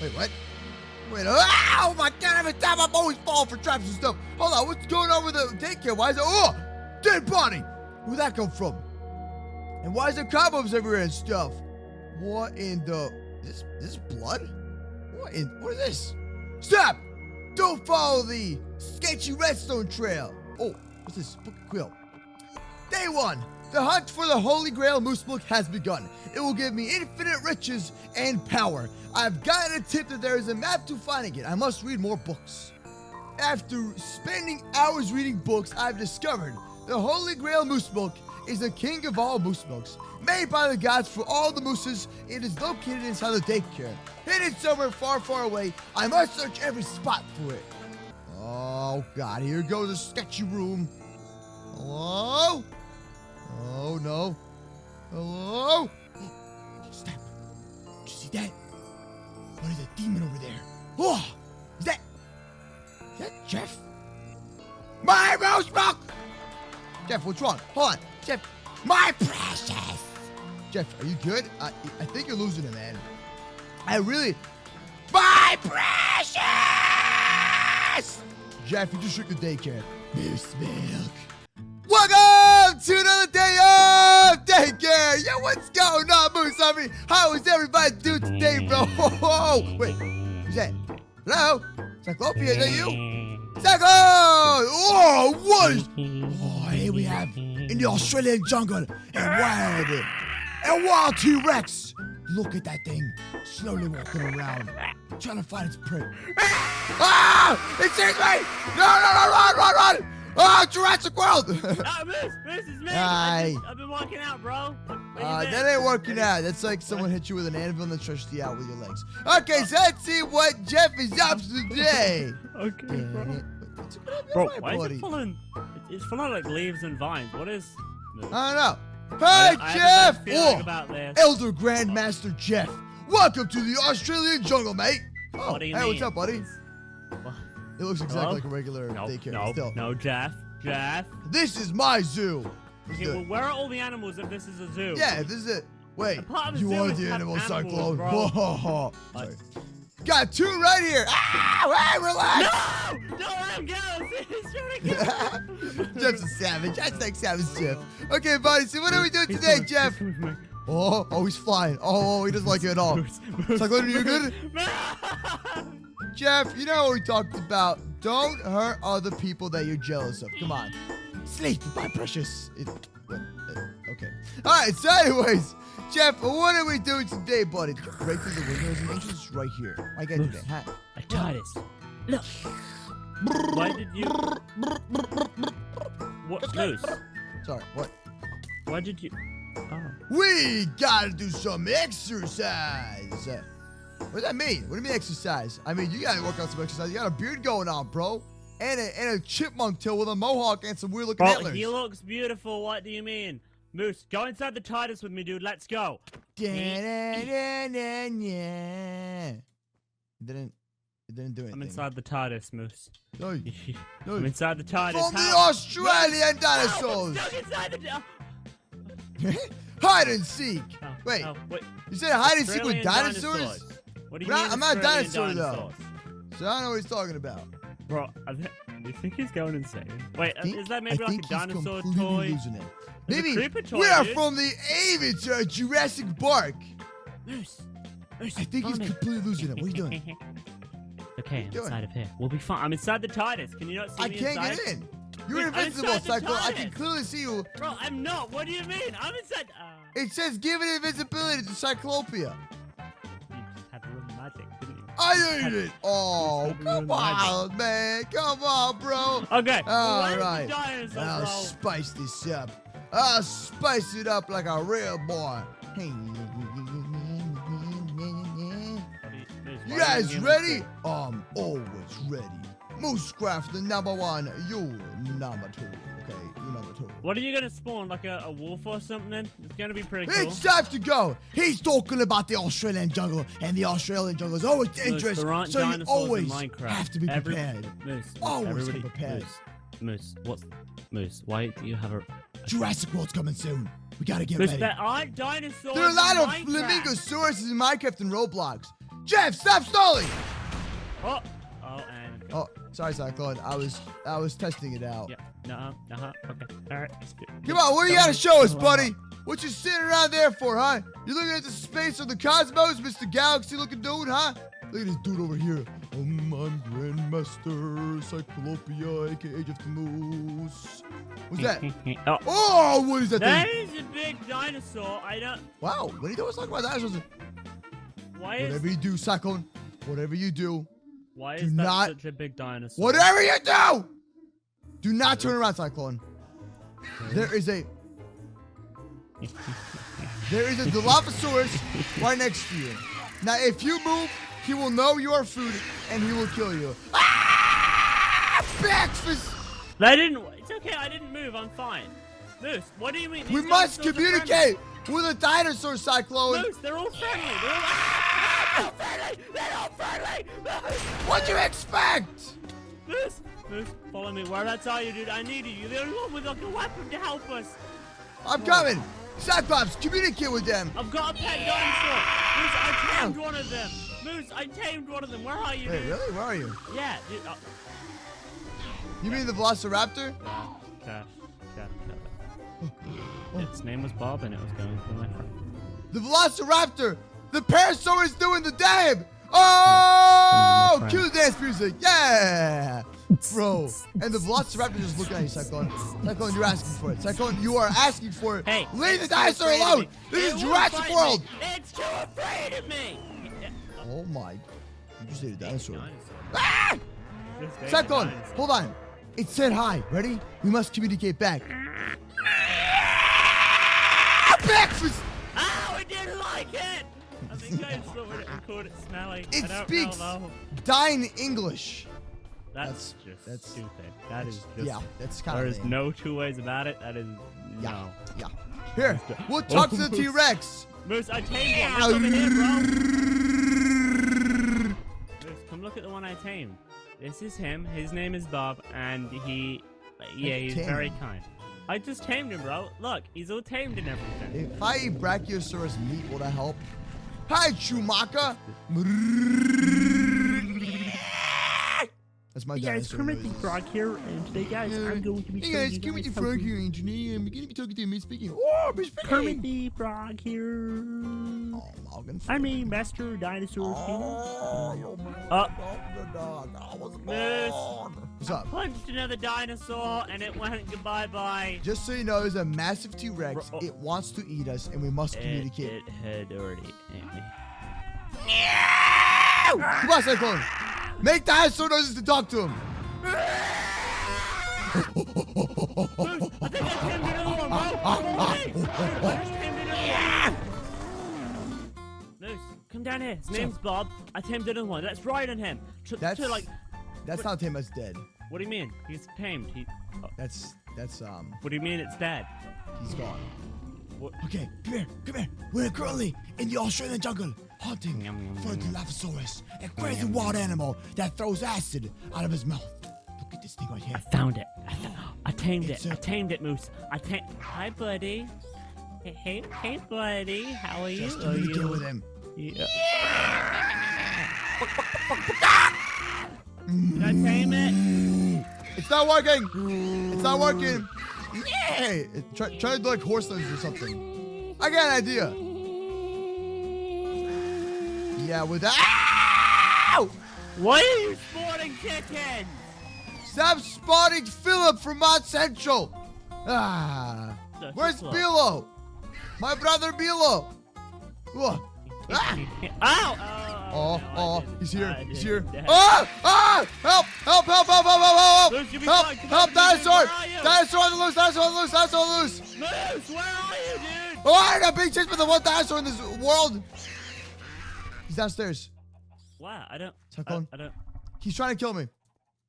Wait, what? Wait, oh my god, every time I'm always falling for traps and stuff. Hold on, what's going on with the daycare? Why is it, oh, dead body. Where'd that come from? And why is there cobwebs everywhere and stuff? What in the, this is blood? What is this? Stop! Don't follow the sketchy redstone trail. Oh, what's this? Book of Quill. Day 1. The hunt for the Holy Grail Moose Book has begun. It will give me infinite riches and power. I've gotten a tip that there is a map to finding it. I must read more books. After spending hours reading books, I've discovered the Holy Grail Moose Book is the king of all moose books. Made by the gods for all the mooses, it is located inside the daycare. Hidden somewhere far, far away. I must search every spot for it. Oh god, here goes the sketchy room. Hello? Oh no. Hello? Stop. Did you see that? What is a demon over there? Oh! Is that Jeff? My mouse book! Jeff, what's wrong? Hold on. Jeff, my precious! Jeff, are you good? I think you're losing it, man. My precious! Jeff, you just shook the daycare. Moose milk. Welcome to another day of daycare. Yo, what's going on, Moose Army? How is everybody doing today, bro? Whoa, wait, who's that? Hello? Cyclopia, is that you? Cyclo! Oh, what is... Oh, here we have in the Australian jungle a wild T-Rex. Look at that thing slowly walking around, trying to find its prey. Ah! It sees me! No, run! Oh, Jurassic World! Moose, it's me. Hi. I've been walking out, bro. That ain't working out. That's like someone hit you with an anvil and then stretched you out with your legs. Okay, so let's see what Jeff is up to today. Okay, bro. Bro, why is it full of... It's full of, like, leaves and vines. What is... I don't know. Hey, Jeff! About this. Elder Grandmaster Jeff. Welcome to the Australian jungle, mate. Oh, what do you hey, mean? what's up, buddy? It looks exactly like a regular daycare. No, Jeff. This is my zoo. Okay, well, where are all the animals if this is a zoo? Yeah, this is it. Wait, you are the animal cyclone. Whoa. Sorry. Got two right here. Ah, hey, relax. No! Don't let him go. He's trying to kill me. Jeff's a savage. I like savage Jeff. Okay, buddy, so what are we doing today, Jeff? Oh, he's flying. Oh, he doesn't like it at all. Cyclone, are you good? Jeff, you know what we talked about. Don't hurt other people that you're jealous of. Come on. Sleep, my precious. Okay. All right, so anyways, Jeff, what are we doing today, buddy? Right through the windows and entrance right here. I gotta do that. Hat. I TARDIS. Look. Why did you... What? Moose? Sorry, what? Why did you... Oh. We gotta do some exercise. What does that mean? What do you mean exercise? I mean, you gotta work out some exercise. You got a beard going on, bro. And a chipmunk tail with a mohawk and some weird looking antlers. He looks beautiful. What do you mean? Moose, go inside the TARDIS with me, dude. Let's go. It didn't do anything. I'm inside the TARDIS, Moose. No. I'm inside the TARDIS. From the Australian dinosaurs. Stuck inside the... Hide and seek. Wait. Wait. You said hide and seek with dinosaurs? What do you mean? I'm not a dinosaur dinosaurs? though. So I don't know what he's talking about. Bro, do you think he's going insane? Wait, is that maybe like a dinosaur he's toy? Losing it. Maybe we are from the Avatar Jurassic Park. Moose, I think he's completely losing it. What are you doing? Okay, I'm inside of here. We'll be fine. I'm inside the TARDIS. Can you not see me inside? I can't get in. You're invincible, Cyclo. I can clearly see you. Bro, I'm not. What do you mean? I'm inside. It says give it invisibility to Cyclopia. You just had to run magic, didn't you? I did it. Oh, come on, man. Come on, bro. Okay. All right. I'll spice this up. I'll spice it up like a real boy. Hey. You guys ready? I'm always ready. MooseCraft, the #1. You number 2. Okay, you number 2. What are you gonna spawn? Like a wolf or something? It's gonna be pretty cool. It's time to go. He's talking about the Australian jungle, and the Australian jungle is always dangerous. So you always have to be prepared. Moose, always be prepared. Moose, why do you have a... Jurassic World's coming soon. We gotta get ready. There aren't dinosaurs. There are a lot of Minecraft. flamingosauruses in Minecraft and Roblox. Jeff, stop stalling! Oh, and Oh, sorry, Cyclone. I was testing it out. Yeah, okay. All right. Come on, what do you got to show us, buddy? What you sitting around there for, huh? You looking at the space of the cosmos, Mr. Galaxy-looking dude, huh? Look at this dude over here. I'm Grandmaster Cyclopia, aka Jeff the Moose. What's that? Oh, what is that thing? That is a big dinosaur. I don't. Wow, what are you doing talking about dinosaurs? Why is? Whatever you do, Cyclone. Whatever you do. Why is that such a big dinosaur? Whatever you do not turn around, Cyclone. There is a Dilophosaurus right next to you. Now, if you move, he will know you are food and he will kill you. Breakfast! It's okay, I didn't move, I'm fine. Moose, what do you mean? We must communicate with a dinosaur, Cyclone. Moose, they're all friendly. They're all friendly. What'd you expect? Moose, follow me. Whereabouts are you, dude? I need you. You're the only one with like a weapon to help us. I'm coming. Cyclops, communicate with them. I've got a pet dinosaur. Moose, I tamed one of them. Moose, I tamed one of them. Where are you, dude? Wait, really? Where are you? Yeah, dude. You mean the Velociraptor? Cash. Its name was Bob, and it was going for my friend. The Velociraptor! The Parasaur is doing the dab! Oh! Cue the dance music! Yeah! Bro. And the Velociraptor just looking at you, Cyclone. Cyclone, you're asking for it. Cyclone, you are asking for it. Hey, leave the dinosaur alone! This is Jurassic World! It's too afraid of me! Oh my. You just ate a dinosaur. Ah! Cyclone, hold on. It said hi. Ready? We must communicate back. Breakfast! Oh, it didn't like it! I think I saw it and called it smelly. It speaks Dine English. That's stupid. That is just... Yeah, that's kind of There is no two ways about it. That is... Yeah, no. yeah. Here, we'll talk to the T-Rex. Moose, I tamed one. Look over here, bro. Moose, come look at the one I tamed. This is him. His name is Bob, and he's very kind. I just tamed him, bro. Look, he's all tamed and everything. If I eat Brachiosaurus meat, will that help? Hi, Chewbacca. That's my dinosaur noise. Frog here, and today, guys, I'm going to be Hey guys, Kermit the Frog here, and today I'm going to be talking to Miss Piggy. Oh, Miss Piggy! Kermit the Frog here. Oh, Morgan. I'm a master dinosaur king. What's up? Punched another dinosaur, and it went bye-bye. Just so you know, there's a massive T-Rex. It wants to eat us, and we must communicate. It had already ate me. Come on, Cyclone. Make dinosaur noises to talk to him. I think I tamed another one, bro. I just tamed another one. Moose, come down here. His name's Bob. I tamed another one. Let's ride on him. That's not him. That's dead. What do you mean? He's tamed. That's What do you mean it's dead? He's gone. What? Okay, come here. We're currently in the Australian jungle hunting for the Dilophosaurus, a crazy wild animal that throws acid out of his mouth. Look at this thing right here. I found it. I tamed it. I tamed it, Moose. Hi, buddy. Hey, buddy. How are you? Just communicate with him. Yeah. Did I tame it? It's not working. It's not working. Yeah. Try to do like horse noises or something. I got an idea. Yeah, with that. Ow! Why are you spawning chickens? Stop spawning Philip from Mount Central. Where's Bilo? My brother Bilo. Ah! Ow! Oh, he's here. He's here. Dead. Ah! Help! Help! Dinosaur! Dinosaur on the loose! Dinosaur on the loose! Moose, where are you, dude? Oh, I'm not being chased by the one dinosaur in this world. He's downstairs. Wow, I don't. He's trying to kill me.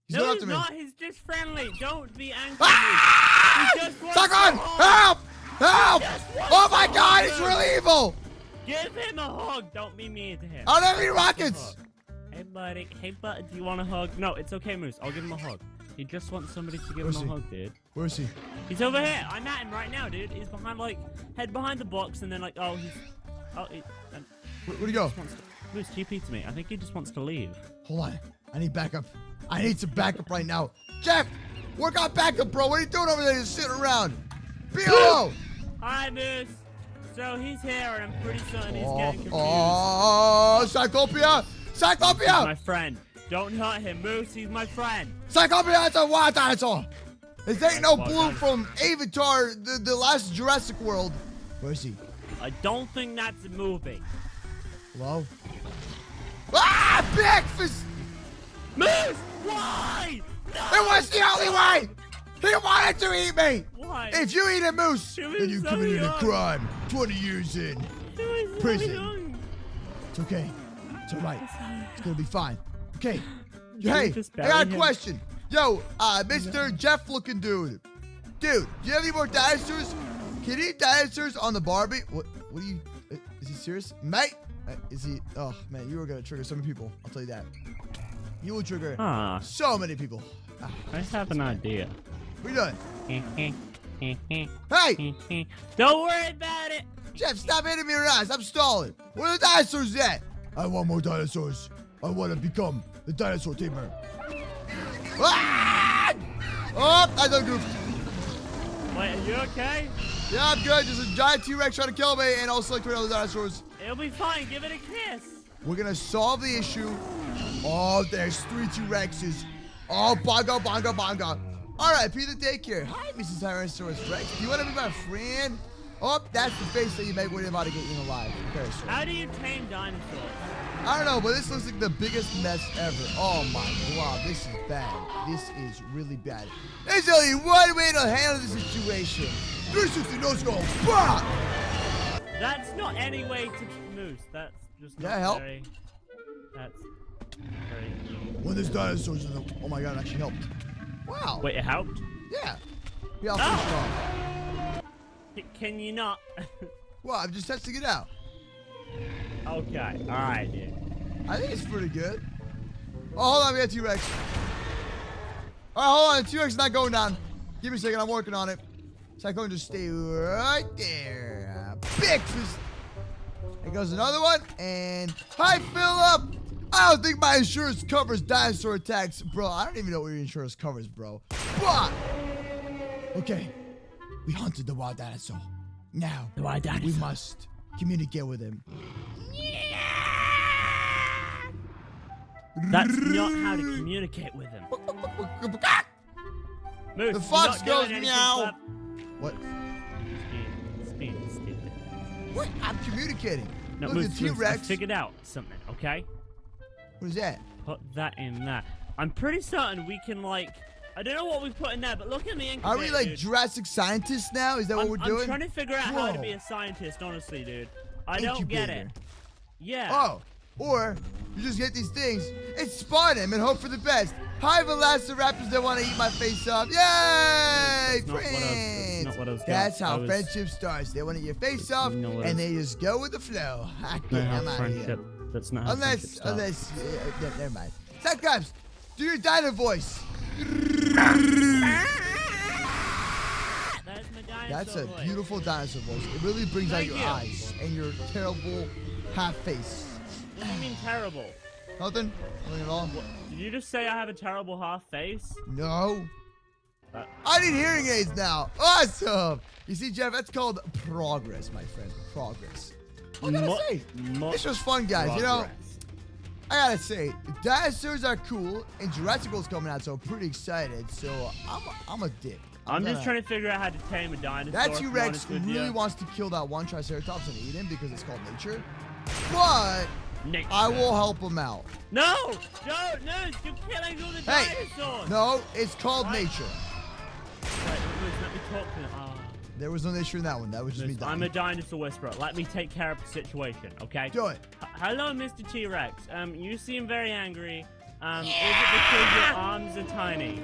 He's No, going he's after me. not. He's just friendly. Don't be angry. Ah! He just wants Cyclone! to hug. Help! Help! He just wants Oh my to God! hug He's you. really evil. Give him a hug. Don't be mean to him. I don't have any rockets. Hey, buddy. Hey, bud. Do you want a hug? No, it's okay, Moose. I'll give him a hug. He just wants somebody to give Where's him he? a hug, dude. Where is he? He's over here. I'm at him right now, dude. He's behind, head behind the box, and then, where'd he go? Where'd he go? Moose, TP to me. I think he just wants to leave. Hold on. I need backup. I need some backup right now. Jeff, work on backup, bro. What are you doing over there just sitting around? BO! Hi, Moose. So he's here, and I'm pretty certain he's getting confused. Oh, Cyclopia! Cyclopia! He's my friend. Don't hurt him, Moose. He's my friend. Cyclopia, it's a wild dinosaur. This ain't no Wild Blue dinosaur. from Avatar, the last Jurassic World. Where is he? I don't think that's a movie. Hello? Ah, breakfast! Moose! Why? No! It was the only way! He wanted to eat me! Why? If you eat a moose, She was then you so committed a young. crime. 20 years in. He was so Prison. young. It's okay. It's alright. It's gonna be fine. Okay. You Hey, just I got bury a him. question. Yo, Mr. Jeff looking dude. Dude, do you have any more dinosaurs? Can you eat dinosaurs on the Barbie? What are you, is he serious? Mate? Is he, oh man, you were gonna trigger so many people. I'll tell you that. You will trigger Ah, so many people. Ah, I have an idea. what are you doing? Hey, Don't worry about it. Jeff, stop hitting me around. Stop stalling. Where are the dinosaurs at? I want more dinosaurs. I want to become the dinosaur tamer. Ah! Oh, I done goofed. Wait, are you okay? Yeah, I'm good. There's a giant T-Rex trying to kill me, and I'll select three other dinosaurs. It'll be fine. Give it a kiss. We're gonna solve the issue. Oh, there's three T-Rexes. Oh, bongo, bongo, bongo. All right, Peter Daycare. Hi, Mrs. Tyrannosaurus Rex. Do you want to be my friend? Oh, that's the face that you make when you're about to get eaten alive. Okay, so. How do you tame dinosaurs? I don't know, but this looks like the biggest mess ever. Oh my god, this is bad. This is really bad. There's only one way to handle the situation. 360 no scope. Bah! That's not any way to Moose. That's just not help. very. That's very. When there's dinosaurs in the. Oh my god, it actually helped. Wow. Wait, it helped? Yeah. Yeah, I'll finish it off. Can you not? Well, I'm just testing it out. Okay. All right, dude. I think it's pretty good. Oh, hold on, we got T-Rex. All right, hold on. T-Rex is not going down. Give me a second. I'm working on it. Cyclone, just stay right there. Big fist. There goes another one. And hi, Philip. I don't think my insurance covers dinosaur attacks, bro. I don't even know what your insurance covers, bro. But okay, we hunted the wild dinosaur. Now The wild dinosaur. we must communicate with him. That's not how to communicate with him. Moose, The you're fox not goes doing anything meow. clever. What? It's being stupid. What? I'm communicating. No, Look, Moose, the Moose, I T-Rex. figured out something, okay? What is that? Put that in there. I'm pretty certain we can, like... I don't know what we put in there, but look in the incubator, Are we like dude. Jurassic scientists now? Is that what we're doing? I'm trying to figure out how to Whoa. be a scientist, honestly, dude. I don't get it. Incubator. Yeah. Oh, or you just get these things and spawn them and hope for the best. Hi, Velociraptors that want to eat my face off. Yay, That's not what I was- friends! that's not what I was going- That's how I was- friendship starts. They want to eat your face off, You know what I and was- they just go with the flow. I That's get not them how out of here. friendship. That's not how friendship starts. Unless, never mind. Cyclops, do your dino voice. That's my dinosaur That's a voice. beautiful dinosaur voice. It really brings out Thank your you. eyes and your terrible half face. What do you mean terrible? Nothing? Nothing at all? Did you just say I have a terrible half face? No. Uh, I need hearing aids now. Awesome. You see, Jeff, that's called progress, my friend. Progress. What can I say? This was fun, guys. You know, I gotta say, dinosaurs are cool, and Jurassic World's coming out, so I'm pretty excited. So I'm a dip. I'm just trying to figure out how to tame a dinosaur. That to be T-Rex honest with really you. wants to kill that one Triceratops and eat him because it's called nature. But Nature. I will help him out. No! Don't! No! You're killing all the Hey! dinosaurs! No, it's called What? nature. Wait, Moose, let me talk to them. Oh. There was no nature in that one. That was just me Moose, dying. I'm a dinosaur whisperer. Let me take care of the situation, okay? Do it. Hello, Mr. T-Rex. You seem very angry. Is it because your arms are tiny?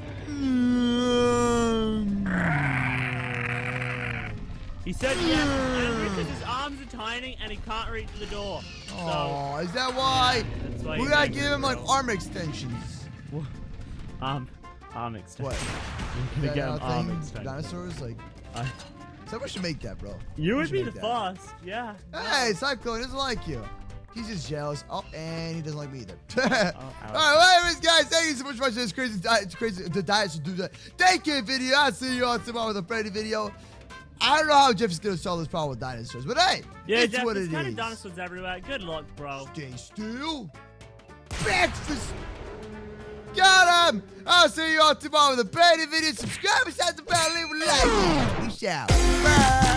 He said yes, angry because his arms are tiny and he can't reach the door. Oh, is that why? That's why We he's gotta angry, give him like bro. arm extensions. Arm extension. What? We're That gonna get him arm thing? extension. Dinosaurs? Like, someone should make that, bro. You would should be make the that. first, yeah. Hey, Cyclone doesn't like you. He's just jealous. Oh, and he doesn't like me either. Oh, All right, well, anyways, guys, thank you so much for watching this crazy the diets to do the daycare video. I'll see you all tomorrow with a Freddy video. I don't know how Jeff is gonna solve this problem with dinosaurs, but hey, Yeah, it's Jeff, what there's it kind is. of dinosaurs everywhere. Good luck, bro. Stay still. Breakfast. Got him. I'll see you all tomorrow with a brand new video. Subscribe, hit the bell, leave a like. Peace out. Bye.